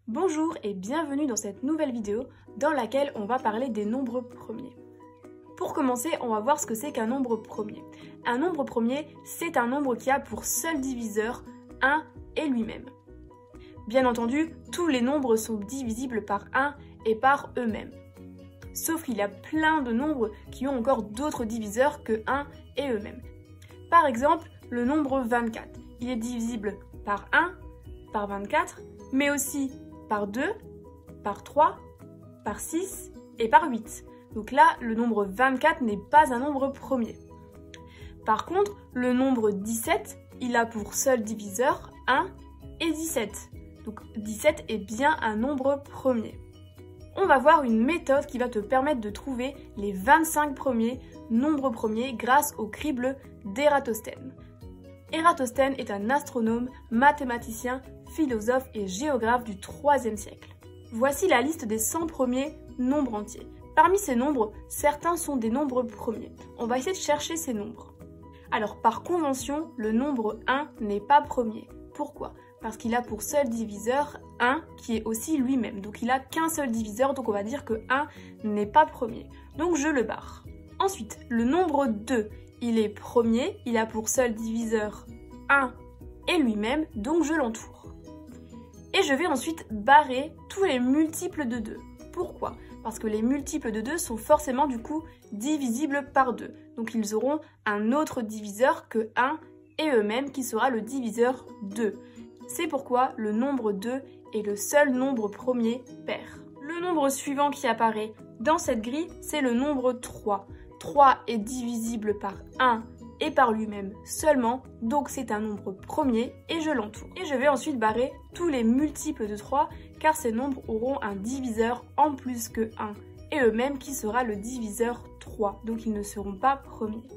Bonjour et bienvenue dans cette nouvelle vidéo dans laquelle on va parler des nombres premiers. Pour commencer, on va voir ce que c'est qu'un nombre premier. Un nombre premier, c'est un nombre qui a pour seul diviseur 1 et lui-même. Bien entendu, tous les nombres sont divisibles par 1 et par eux-mêmes. Sauf qu'il y a plein de nombres qui ont encore d'autres diviseurs que 1 et eux-mêmes. Par exemple, le nombre 24. Il est divisible par 1, par 24, mais aussi par 2, par 3, par 6 et par 8. Donc là, le nombre 24 n'est pas un nombre premier. Par contre, le nombre 17, il a pour seul diviseur 1 et 17. Donc 17 est bien un nombre premier. On va voir une méthode qui va te permettre de trouver les 25 premiers nombres premiers grâce au crible d'Ératosthène. Ératosthène est un astronome, mathématicien, philosophe et géographe du IIIe siècle. Voici la liste des 100 premiers nombres entiers. Parmi ces nombres, certains sont des nombres premiers. On va essayer de chercher ces nombres. Alors par convention, le nombre 1 n'est pas premier. Pourquoi ? Parce qu'il a pour seul diviseur 1 qui est aussi lui-même. Donc il n'a qu'un seul diviseur, donc on va dire que 1 n'est pas premier. Donc je le barre. Ensuite, le nombre 2, il est premier, il a pour seul diviseur 1 et lui-même, donc je l'entoure. Et je vais ensuite barrer tous les multiples de 2. Pourquoi ? Parce que les multiples de 2 sont forcément du coup divisibles par 2. Donc ils auront un autre diviseur que 1 et eux-mêmes qui sera le diviseur 2. C'est pourquoi le nombre 2 est le seul nombre premier pair. Le nombre suivant qui apparaît dans cette grille, c'est le nombre 3. 3 est divisible par 1 et par lui-même seulement, donc c'est un nombre premier et je l'entoure. Et je vais ensuite barrer tous les multiples de 3 car ces nombres auront un diviseur en plus que 1 et eux-mêmes qui sera le diviseur 3, donc ils ne seront pas premiers.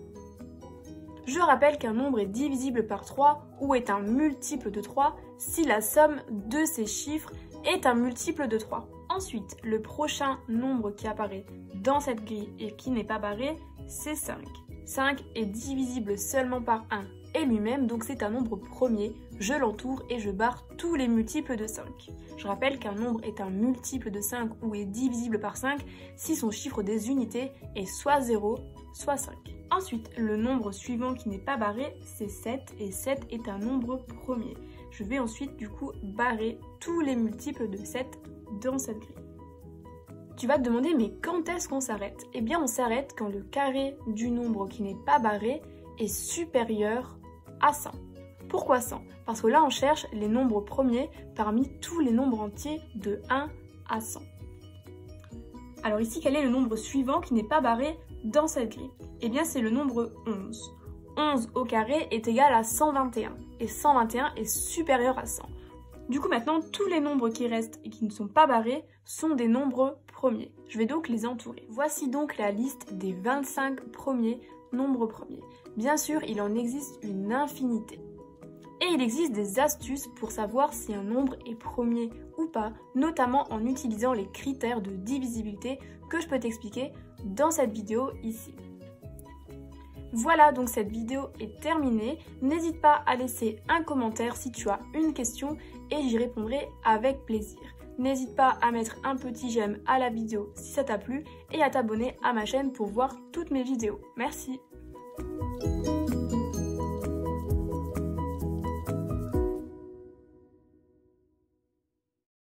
Je rappelle qu'un nombre est divisible par 3 ou est un multiple de 3 si la somme de ces chiffres est un multiple de 3. Ensuite, le prochain nombre qui apparaît dans cette grille et qui n'est pas barré, c'est 5. 5 est divisible seulement par 1 et lui-même, donc c'est un nombre premier. Je l'entoure et je barre tous les multiples de 5. Je rappelle qu'un nombre est un multiple de 5 ou est divisible par 5 si son chiffre des unités est soit 0, soit 5. Ensuite, le nombre suivant qui n'est pas barré, c'est 7 et 7 est un nombre premier. Je vais ensuite du coup barrer tous les multiples de 7 dans cette grille. Tu vas te demander mais quand est-ce qu'on s'arrête ? Eh bien on s'arrête quand le carré du nombre qui n'est pas barré est supérieur à 100. Pourquoi 100 ? Parce que là on cherche les nombres premiers parmi tous les nombres entiers de 1 à 100. Alors ici quel est le nombre suivant qui n'est pas barré dans cette grille ? Eh bien c'est le nombre 11. 11 au carré est égal à 121 et 121 est supérieur à 100. Du coup maintenant tous les nombres qui restent et qui ne sont pas barrés sont des nombres premiers. Je vais donc les entourer. Voici donc la liste des 25 premiers nombres premiers. Bien sûr il en existe une infinité. Et il existe des astuces pour savoir si un nombre est premier ou pas, notamment en utilisant les critères de divisibilité que je peux t'expliquer dans cette vidéo ici. Voilà, donc cette vidéo est terminée. N'hésite pas à laisser un commentaire si tu as une question et j'y répondrai avec plaisir. N'hésite pas à mettre un petit j'aime à la vidéo si ça t'a plu et à t'abonner à ma chaîne pour voir toutes mes vidéos. Merci.